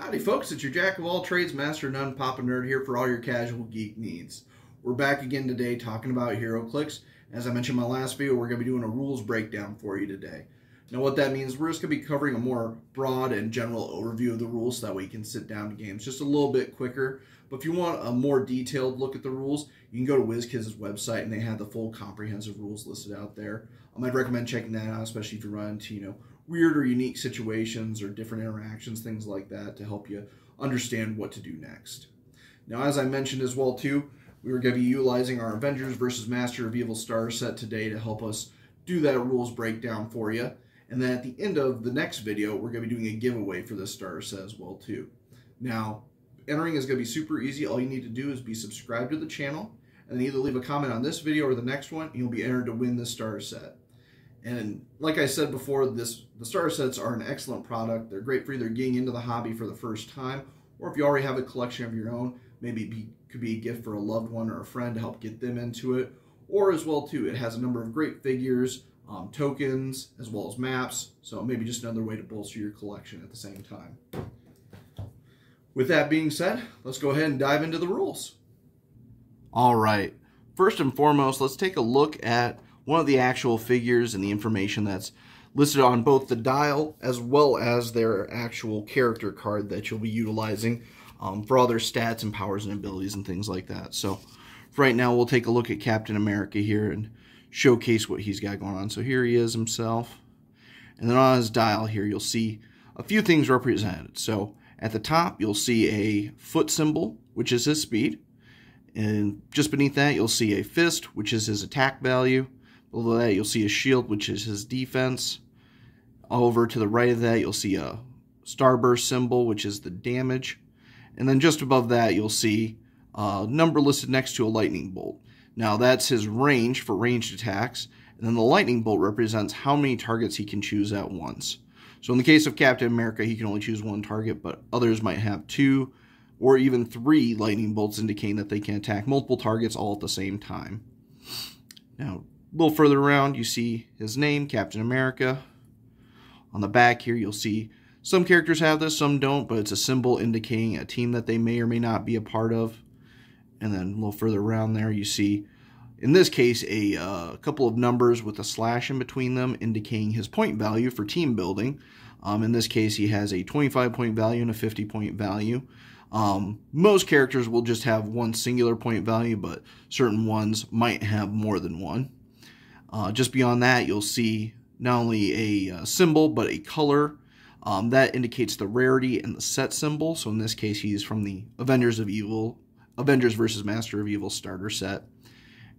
Howdy folks, it's your jack of all trades, master of none, Papa Nerd here for all your casual geek needs. We're back again today talking about Heroclix. As I mentioned in my last video, we're going to be doing a rules breakdown for you today. Now what that means, we're just going to be covering a more broad and general overview of the rules so that way you can sit down to games just a little bit quicker. But if you want a more detailed look at the rules, you can go to WizKids' website and they have the full comprehensive rules listed out there. I'd recommend checking that out, especially if you run into, weird or unique situations or different interactions, things like that, to help you understand what to do next. Now, as I mentioned as well too, we were going to be utilizing our Avengers versus Master of Evil starter set today to help us do that rules breakdown for you. And then at the end of the next video, we're going to be doing a giveaway for this starter set as well too. Now, entering is going to be super easy. All you need to do is be subscribed to the channel and then either leave a comment on this video or the next one, and you'll be entered to win this starter set. And like I said before, the starter sets are an excellent product. They're great for either getting into the hobby for the first time, or if you already have a collection of your own, maybe it could be a gift for a loved one or a friend to help get them into it. Or as well too, it has a number of great figures, tokens, as well as maps. So maybe just another way to bolster your collection at the same time. With that being said, let's go ahead and dive into the rules. All right. First and foremost, let's take a look at one of the actual figures and the information that's listed on both the dial as well as their actual character card that you'll be utilizing for all their stats and powers and abilities and things like that. So for right now, we'll take a look at Captain America here and showcase what he's got going on. So here he is himself. And then on his dial here, you'll see a few things represented. So at the top, you'll see a foot symbol, which is his speed. And just beneath that, you'll see a fist, which is his attack value. Below that, you'll see a shield, which is his defense. Over to the right of that, you'll see a starburst symbol, which is the damage. And then just above that, you'll see a number listed next to a lightning bolt. Now, that's his range for ranged attacks. And then the lightning bolt represents how many targets he can choose at once. So in the case of Captain America, he can only choose one target, but others might have 2 or even 3 lightning bolts indicating that they can attack multiple targets all at the same time. Now, a little further around, you see his name, Captain America. On the back here, you'll see some characters have this, some don't, but it's a symbol indicating a team that they may or may not be a part of. And then a little further around there, you see, in this case, a couple of numbers with a slash in between them indicating his point value for team building. In this case, he has a 25-point value and a 50-point value. Most characters will just have one singular point value, but certain ones might have more than one. Just beyond that, you'll see not only a symbol, but a color that indicates the rarity and the set symbol. So in this case, he's from the Avengers versus Master of Evil starter set.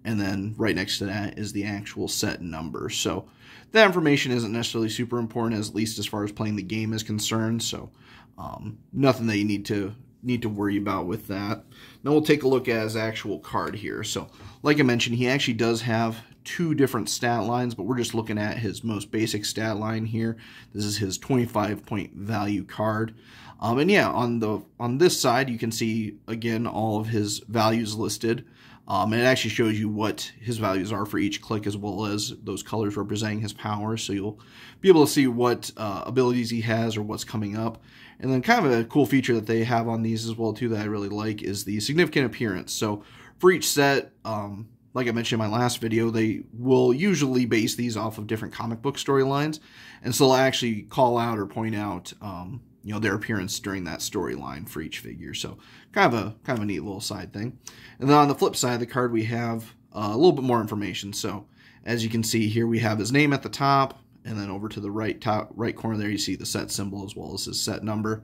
And then right next to that is the actual set number. So that information isn't necessarily super important, at least as far as playing the game is concerned. So nothing that you need to worry about with that. Now we'll take a look at his actual card here. So like I mentioned, he actually does have 2 different stat lines, but we're just looking at his most basic stat line here. This is his 25-point value card. And yeah, on this side, you can see, again, all of his values listed. And it actually shows you what his values are for each click, as well as those colors representing his powers. So you'll be able to see what abilities he has or what's coming up. And then kind of a cool feature that they have on these as well, too, that I really like is the significant appearance. So for each set, like I mentioned in my last video, they will usually base these off of different comic book storylines. And so they'll actually call out or point out their appearance during that storyline for each figure. So kind of a neat little side thing. And then on the flip side of the card, we have a little bit more information. So as you can see here, we have his name at the top, and then over to the right corner there, you see the set symbol as well as his set number.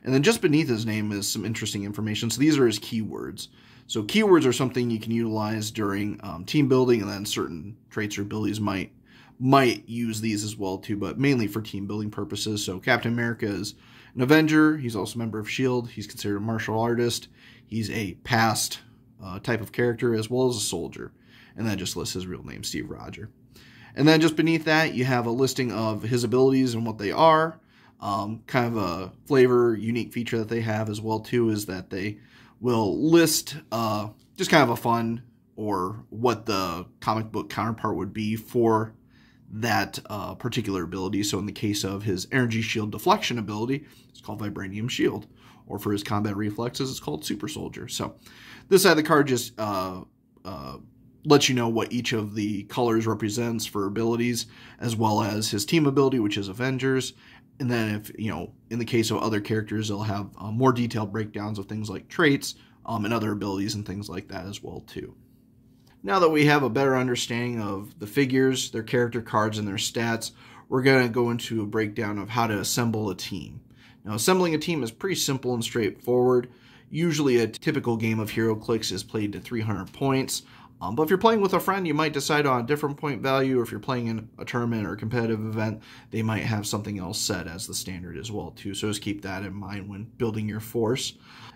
And then just beneath his name is some interesting information. So these are his keywords. So keywords are something you can utilize during team building, and then certain traits or abilities might use these as well too, but mainly for team building purposes. So Captain America is an Avenger. He's also a member of S.H.I.E.L.D. He's considered a martial artist. He's a past type of character as well as a soldier. And that just lists his real name, Steve Roger. And then just beneath that, you have a listing of his abilities and what they are. Kind of a flavor, unique feature that they have as well too is that they will list just kind of a fun or what the comic book counterpart would be for that particular ability. So in the case of his energy shield deflection ability, it's called Vibranium Shield. Or for his combat reflexes, it's called Super Soldier. So this side of the card just lets you know what each of the colors represents for abilities, as well as his team ability, which is Avengers. And then if, in the case of other characters, they'll have more detailed breakdowns of things like traits and other abilities and things like that as well too. Now that we have a better understanding of the figures, their character cards, and their stats, we're going to go into a breakdown of how to assemble a team. Now, assembling a team is pretty simple and straightforward. Usually a typical game of Heroclix is played to 300 points. But if you're playing with a friend, you might decide on a different point value, or if you're playing in a tournament or a competitive event, they might have something else set as the standard as well too. So just keep that in mind when building your force.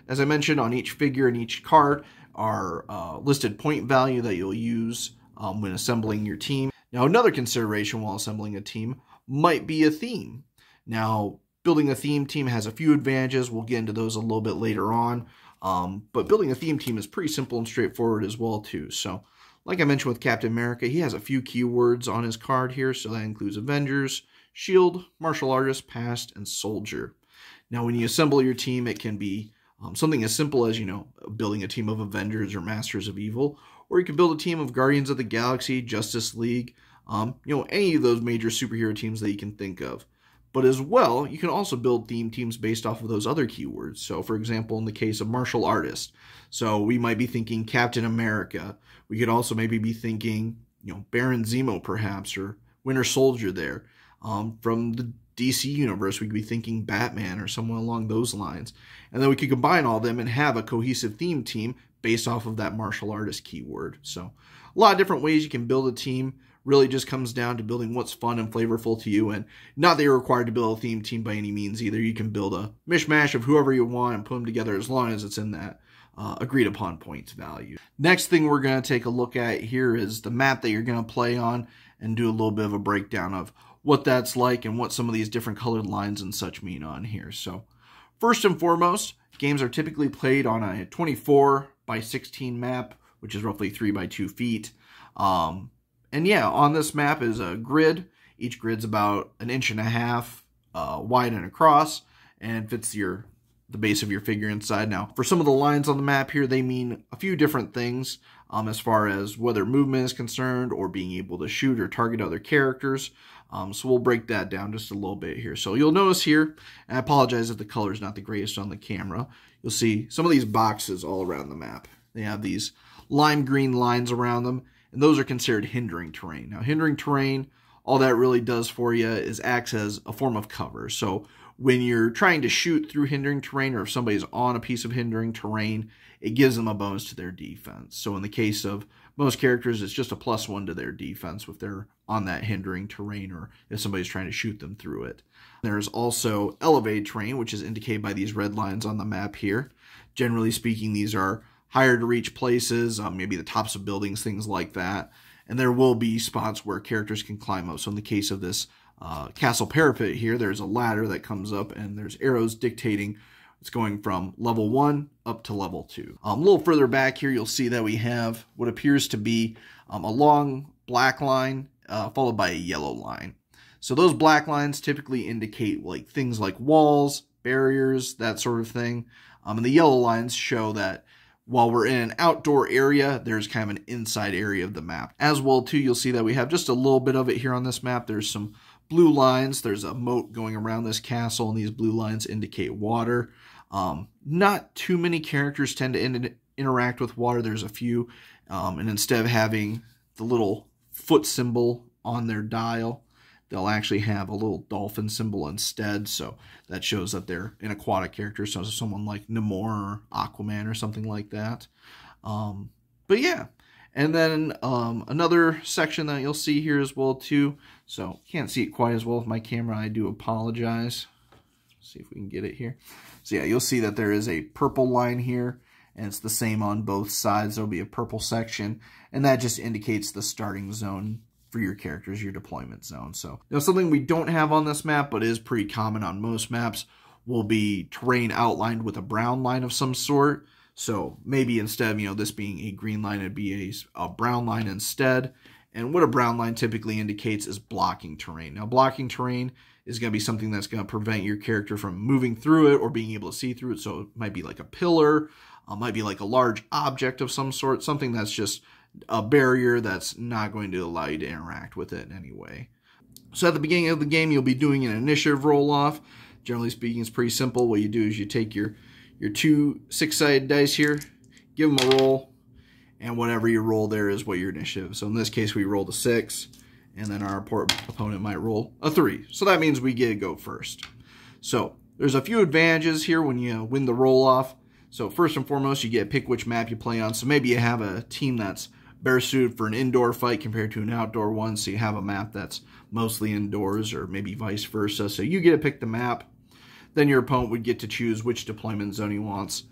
As I mentioned, on each figure and each card are listed point value that you'll use when assembling your team. Now, another consideration while assembling a team might be a theme. Now, building a theme team has a few advantages. We'll get into those a little bit later on. But building a theme team is pretty simple and straightforward as well too. So, like I mentioned with Captain America, he has a few keywords on his card here. So that includes Avengers, Shield, Martial Artist, Past, and Soldier. Now, when you assemble your team, it can be something as simple as, building a team of Avengers or Masters of Evil, or you could build a team of Guardians of the Galaxy, Justice League, any of those major superhero teams that you can think of. But as well, you can also build theme teams based off of those other keywords. So, for example, in the case of Martial Artist, so we might be thinking Captain America. We could also maybe be thinking, Baron Zemo perhaps, or Winter Soldier there. From the DC universe, we could be thinking Batman or someone along those lines. And then we could combine all of them and have a cohesive theme team based off of that martial artist keyword. So a lot of different ways you can build a team. Really just comes down to building what's fun and flavorful to you, and not that you're required to build a theme team by any means either. You can build a mishmash of whoever you want and put them together as long as it's in that agreed upon points value. Next thing we're going to take a look at here is the map that you're going to play on, and do a little bit of a breakdown of what that's like and what some of these different colored lines and such mean on here. So first and foremost, games are typically played on a 24 by 16 map, which is roughly 3 by 2 feet. And yeah, on this map is a grid. Each grid's about 1.5 inches wide and across, and fits the base of your figure inside. Now, for some of the lines on the map here, they mean a few different things as far as whether movement is concerned or being able to shoot or target other characters. So we'll break that down just a little bit here. So you'll notice here, and I apologize if the color is not the greatest on the camera, you'll see some of these boxes all around the map. They have these lime green lines around them, and those are considered hindering terrain. Now, hindering terrain, all that really does for you is acts as a form of cover. So when you're trying to shoot through hindering terrain, or if somebody's on a piece of hindering terrain, it gives them a bonus to their defense. So in the case of most characters, it's just a +1 to their defense if they're on that hindering terrain, or if somebody's trying to shoot them through it. There's also elevated terrain, which is indicated by these red lines on the map here. Generally speaking, these are higher to reach places, maybe the tops of buildings, things like that. And there will be spots where characters can climb up. So in the case of this castle parapet here, there's a ladder that comes up, and there's arrows dictating it's going from level 1 up to level 2. A little further back here, you'll see that we have what appears to be a long black line followed by a yellow line. So those black lines typically indicate things like walls, barriers, that sort of thing. And the yellow lines show that while we're in an outdoor area, there's kind of an inside area of the map. As well, too, you'll see that we have just a little bit of it here on this map. There's some blue lines. There's a moat going around this castle, and these blue lines indicate water. Not too many characters tend to interact with water. There's a few, and instead of having the little foot symbol on their dial, they'll actually have a little dolphin symbol instead, so that shows that they're an aquatic character, so someone like Namor or Aquaman or something like that. But yeah, and then another section that you'll see here as well too, so can't see it quite as well with my camera, I do apologize. See if we can get it here. So yeah, you'll see that there is a purple line here, and it's the same on both sides. There'll be a purple section, and that just indicates the starting zone for your characters, your deployment zone. So now, something we don't have on this map, but is pretty common on most maps, will be terrain outlined with a brown line of some sort. So maybe instead of, this being a green line, it'd be a brown line instead. And what a brown line typically indicates is blocking terrain. Now, blocking terrain is going to be something that's going to prevent your character from moving through it or being able to see through it. So it might be like a pillar, might be like a large object of some sort, something that's just a barrier that's not going to allow you to interact with it in any way. So at the beginning of the game, you'll be doing an initiative roll-off. Generally speaking, it's pretty simple. What you do is you take your two 6-sided dice here, give them a roll, and whatever you roll there is what your initiative. So in this case, we rolled a 6, and then our opponent might roll a 3. So that means we get to go first. So there's a few advantages here when you win the roll-off. So first and foremost, you get to pick which map you play on. So maybe you have a team that's better suited for an indoor fight compared to an outdoor one. So you have a map that's mostly indoors, or maybe vice versa. So you get to pick the map. Then your opponent would get to choose which deployment zone he wants.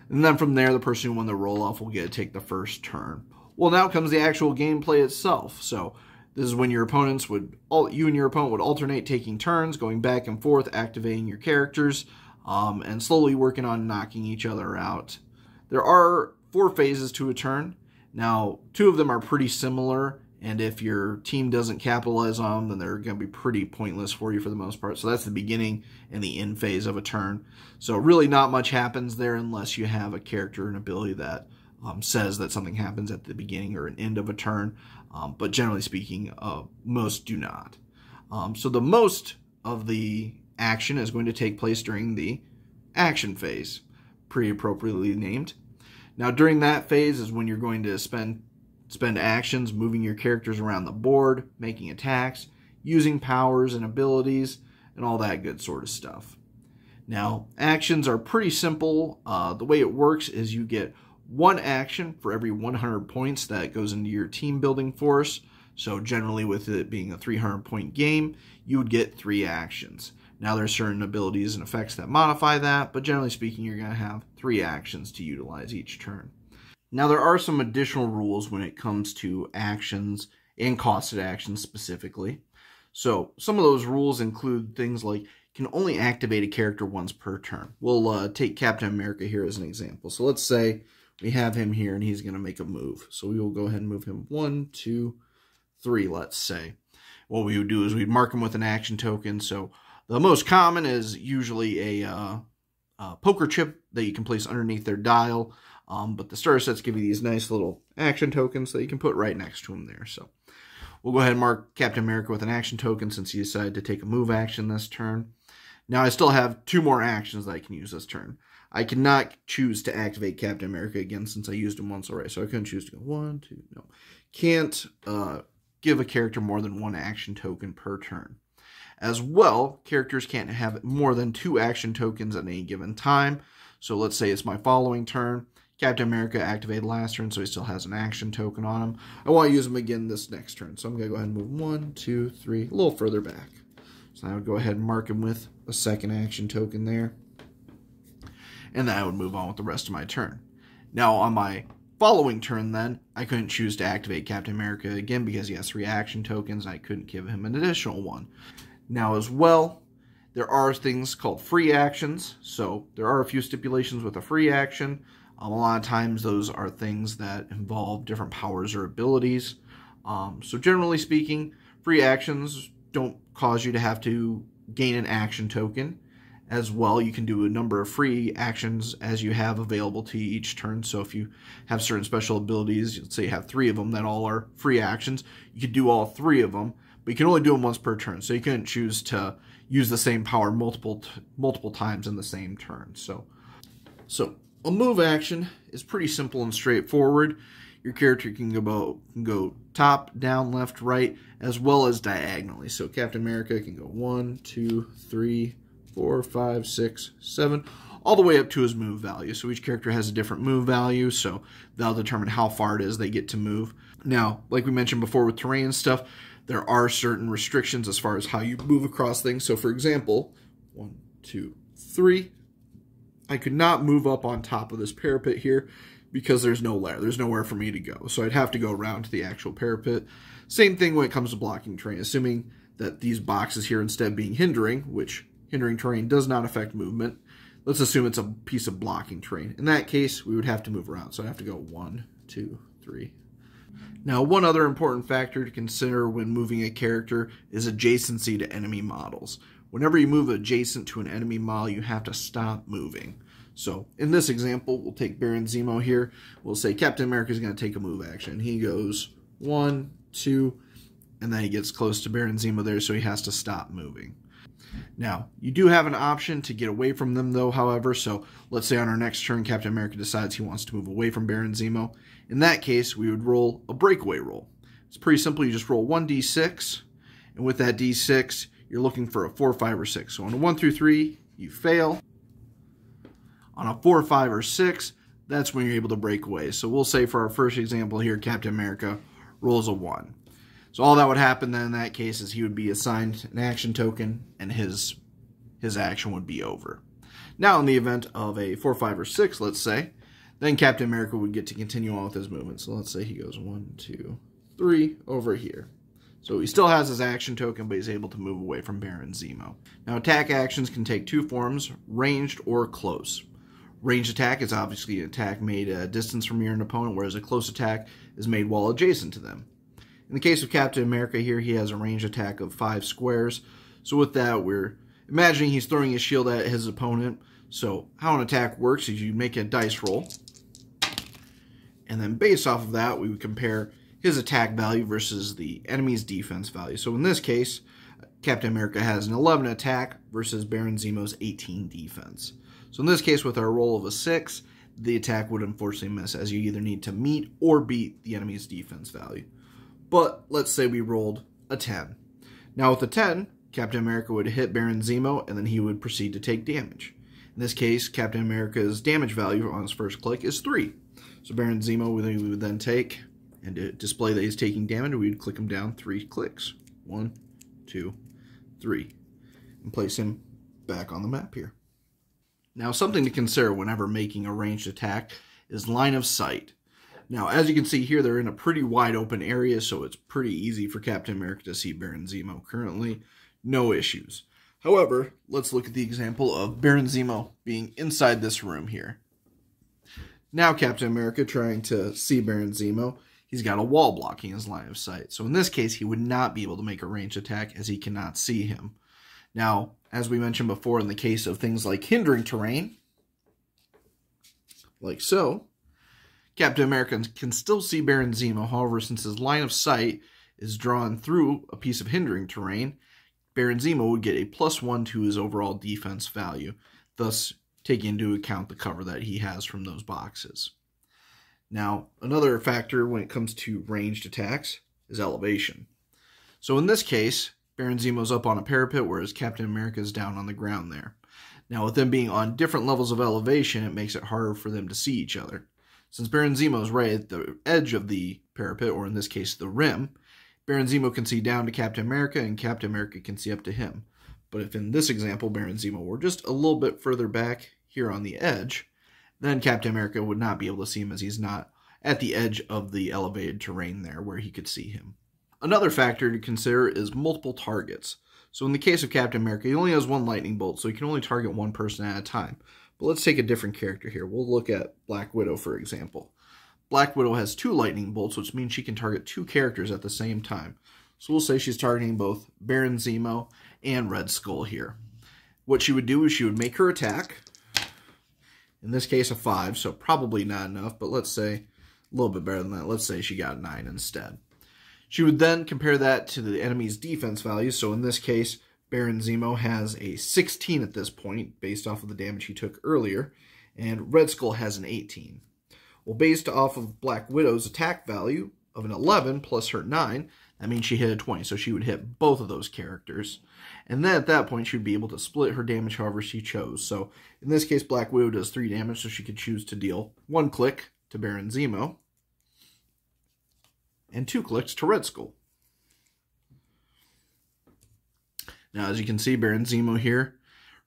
And then from there, the person who won the roll-off will get to take the first turn. Well, now comes the actual gameplay itself. So this is when your opponents you and your opponent would alternate taking turns, going back and forth, activating your characters, and slowly working on knocking each other out. There are 4 phases to a turn. Now, 2 of them are pretty similar, and if your team doesn't capitalize on them, then they're going to be pretty pointless for you for the most part. So that's the beginning and the end phase of a turn. So really not much happens there unless you have a character and ability that says that something happens at the beginning or an end of a turn. But generally speaking, most do not. So the most of the action is going to take place during the action phase, pretty appropriately named. Now, during that phase is when you're going to spend actions moving your characters around the board, making attacks, using powers and abilities, and all that good sort of stuff. Now, actions are pretty simple. The way it works is you get 1 action for every 100 points that goes into your team building force. So generally, with it being a 300-point game, you would get 3 actions. Now, there's certain abilities and effects that modify that, but generally speaking, you're going to have 3 actions to utilize each turn. Now, there are some additional rules when it comes to actions and costed actions specifically. So some of those rules include things like you can only activate a character once per turn. We'll take Captain America here as an example. So let's say we have him here and he's going to make a move. So we will go ahead and move him 1, 2, 3, let's say. What we would do is we'd mark him with an action token. So the most common is usually a poker chip that you can place underneath their dial. But the starter sets give you these nice little action tokens that you can put right next to him there. So we'll go ahead and mark Captain America with an action token since he decided to take a move action this turn. Now I still have 2 more actions that I can use this turn. I cannot choose to activate Captain America again since I used him once already. So I couldn't choose to go 1, 2, no. Can't give a character more than 1 action token per turn. As well, characters can't have more than 2 action tokens at any given time. So let's say it's my following turn. Captain America activated last turn, so he still has an action token on him. I want to use him again this next turn. So I'm going to go ahead and move 1, 2, 3, a little further back. So I would go ahead and mark him with a 2nd action token there. And then I would move on with the rest of my turn. Now on my following turn then, I couldn't choose to activate Captain America again because he has 3 action tokens and I couldn't give him an additional one. Now as well, there are things called free actions. So there are a few stipulations with a free action. A lot of times those are things that involve different powers or abilities. So generally speaking, free actions don't cause you to have to gain an action token. As well, you can do a number of free actions as you have available to you each turn. So if you have certain special abilities, let's say you have 3 of them that all are free actions, you could do all 3 of them, but you can only do them once per turn. So you couldn't choose to use the same power multiple times in the same turn. So a move action is pretty simple and straightforward. Your character can go top, down, left, right, as well as diagonally. So Captain America can go 1, 2, 3, 4, 5, 6, 7, all the way up to his move value. So each character has a different move value, so that'll determine how far it is they get to move. Now, like we mentioned before with terrain and stuff, there are certain restrictions as far as how you move across things. So for example, 1, 2, 3, I could not move up on top of this parapet here because there's no ladder. There's nowhere for me to go. So I'd have to go around to the actual parapet. Same thing when it comes to blocking terrain, assuming that these boxes here instead being hindering, which hindering terrain does not affect movement. Let's assume it's a piece of blocking terrain. In that case, we would have to move around. So I have to go 1, 2, 3, Now, one other important factor to consider when moving a character is adjacency to enemy models. Whenever you move adjacent to an enemy model, you have to stop moving. So, in this example, we'll take Baron Zemo here. We'll say Captain America is going to take a move action. He goes 1, 2, and then he gets close to Baron Zemo there, so he has to stop moving. Now, you do have an option to get away from them, though, however. So, let's say on our next turn, Captain America decides he wants to move away from Baron Zemo. In that case, we would roll a breakaway roll. It's pretty simple. You just roll 1d6, and with that d6, you're looking for a 4, 5, or 6. So, on a 1 through 3, you fail. On a 4, 5, or 6, that's when you're able to break away. So, we'll say for our first example here, Captain America rolls a 1. So all that would happen then in that case is he would be assigned an action token and his action would be over. Now in the event of a 4, 5, or 6, let's say, then Captain America would get to continue on with his movement. So let's say he goes 1, 2, 3 over here. So he still has his action token, but he's able to move away from Baron Zemo. Now attack actions can take two forms, ranged or close. Ranged attack is obviously an attack made at a distance from your opponent, whereas a close attack is made while adjacent to them. In the case of Captain America here, he has a ranged attack of 5 squares. So with that, we're imagining he's throwing his shield at his opponent. So how an attack works is you make a dice roll. And then based off of that, we would compare his attack value versus the enemy's defense value. So in this case, Captain America has an 11 attack versus Baron Zemo's 18 defense. So in this case, with our roll of a 6, the attack would unfortunately miss, as you either need to meet or beat the enemy's defense value. But let's say we rolled a 10. Now with a 10, Captain America would hit Baron Zemo, and then he would proceed to take damage. In this case, Captain America's damage value on his first click is 3. So Baron Zemo we would then take, and to display that he's taking damage, we would click him down 3 clicks. 1, 2, 3. And place him back on the map here. Now something to consider whenever making a ranged attack is line of sight. Now, as you can see here, they're in a pretty wide open area, so it's pretty easy for Captain America to see Baron Zemo currently. No issues. However, let's look at the example of Baron Zemo being inside this room here. Now Captain America trying to see Baron Zemo, he's got a wall blocking his line of sight. So in this case, he would not be able to make a ranged attack as he cannot see him. Now, as we mentioned before, in the case of things like hindering terrain, like so, Captain America can still see Baron Zemo. However, since his line of sight is drawn through a piece of hindering terrain, Baron Zemo would get a +1 to his overall defense value, thus taking into account the cover that he has from those boxes. Now, another factor when it comes to ranged attacks is elevation. So in this case, Baron Zemo's up on a parapet, whereas Captain America is down on the ground there. Now, with them being on different levels of elevation, it makes it harder for them to see each other. Since Baron Zemo is right at the edge of the parapet, or in this case, the rim, Baron Zemo can see down to Captain America, and Captain America can see up to him. But if in this example, Baron Zemo were just a little bit further back here on the edge, then Captain America would not be able to see him as he's not at the edge of the elevated terrain there where he could see him. Another factor to consider is multiple targets. So in the case of Captain America, he only has one lightning bolt, so he can only target one person at a time. But let's take a different character here. We'll look at Black Widow, for example. Black Widow has 2 lightning bolts, which means she can target 2 characters at the same time. So we'll say she's targeting both Baron Zemo and Red Skull here. What she would do is she would make her attack. In this case, a 5, so probably not enough, but let's say a little bit better than that. Let's say she got 9 instead. She would then compare that to the enemy's defense value. So in this case, Baron Zemo has a 16 at this point, based off of the damage he took earlier, and Red Skull has an 18. Well, based off of Black Widow's attack value of an 11 plus her 9, that means she hit a 20, so she would hit both of those characters. And then at that point, she would be able to split her damage however she chose. So in this case, Black Widow does 3 damage, so she could choose to deal 1 click to Baron Zemo and 2 clicks to Red Skull. Now, as you can see, Baron Zemo here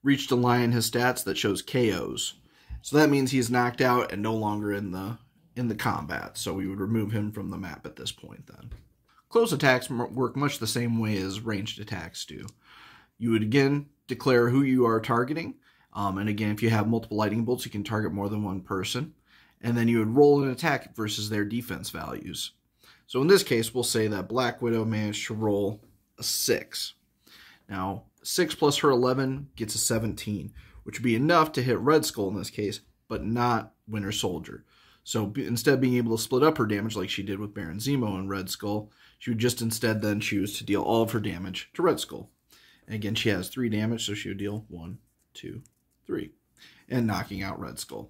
reached a line in his stats that shows KOs. So that means he's knocked out and no longer in the combat. So we would remove him from the map at this point then. Close attacks work much the same way as ranged attacks do. You would again declare who you are targeting. And again, if you have multiple lightning bolts, you can target more than one person. And then you would roll an attack versus their defense values. So in this case, we'll say that Black Widow managed to roll a 6. Now, 6 plus her 11 gets a 17, which would be enough to hit Red Skull in this case, but not Winter Soldier. So instead of being able to split up her damage like she did with Baron Zemo and Red Skull, she would just instead then choose to deal all of her damage to Red Skull. And again, she has 3 damage, so she would deal 1, 2, 3, and knocking out Red Skull.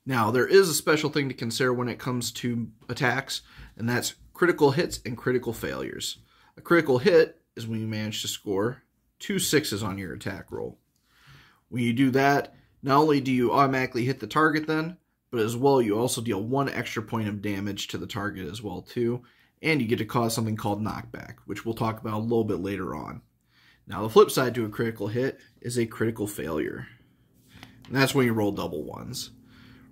Now, there is a special thing to consider when it comes to attacks, and that's critical hits and critical failures. A critical hit is when you manage to score 2 6s on your attack roll. When you do that, not only do you automatically hit the target then, but as well you also deal 1 extra point of damage to the target as well too, and you get to cause something called knockback, which we'll talk about a little bit later on. Now, the flip side to a critical hit is a critical failure, and that's when you roll double 1s.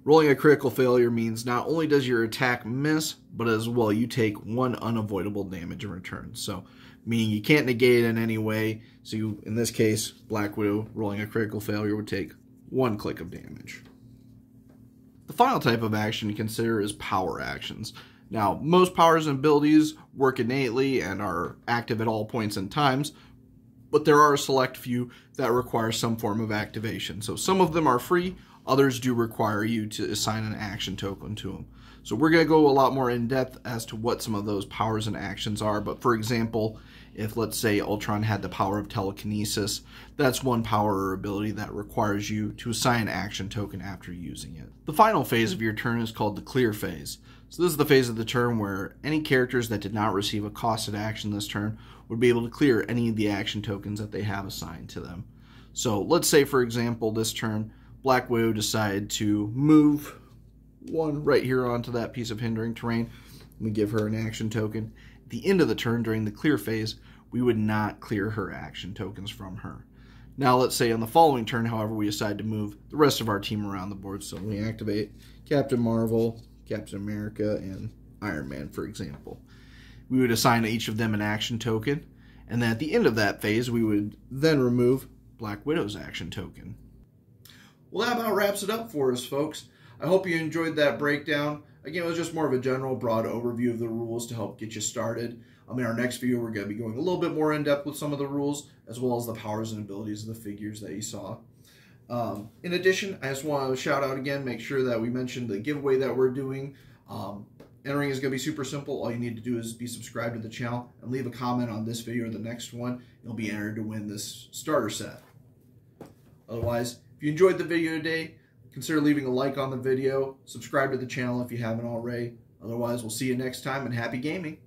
Rolling a critical failure means not only does your attack miss, but as well you take 1 unavoidable damage in return. So, meaning you can't negate it in any way. So you, in this case, Black Widow rolling a critical failure would take 1 click of damage. The final type of action to consider is power actions. Now, most powers and abilities work innately and are active at all points and times, but there are a select few that require some form of activation. So some of them are free, others do require you to assign an action token to them. So we're going to go a lot more in depth as to what some of those powers and actions are. But for example, if let's say Ultron had the power of telekinesis, that's one power or ability that requires you to assign an action token after using it. The final phase of your turn is called the clear phase. So this is the phase of the turn where any characters that did not receive a costed action this turn would be able to clear any of the action tokens that they have assigned to them. So let's say, for example, this turn, Black Widow decided to move 1 right here onto that piece of hindering terrain. We give her an action token. At the end of the turn, during the clear phase, we would not clear her action tokens from her. Now, let's say on the following turn, however, we decide to move the rest of our team around the board. So we activate Captain Marvel, Captain America, and Iron Man, for example. We would assign each of them an action token, and then at the end of that phase, we would then remove Black Widow's action token. Well, that about wraps it up for us, folks. I hope you enjoyed that breakdown. Again, it was just more of a general, broad overview of the rules to help get you started. In our next video, we're going to be going a little bit more in depth with some of the rules, as well as the powers and abilities of the figures that you saw. In addition, I just want to shout out again, make sure that we mentioned the giveaway that we're doing. Entering is going to be super simple. All you need to do is be subscribed to the channel and leave a comment on this video or the next one. You'll be entered to win this starter set. Otherwise, if you enjoyed the video today, consider leaving a like on the video. Subscribe to the channel if you haven't already. Otherwise, we'll see you next time, and happy gaming.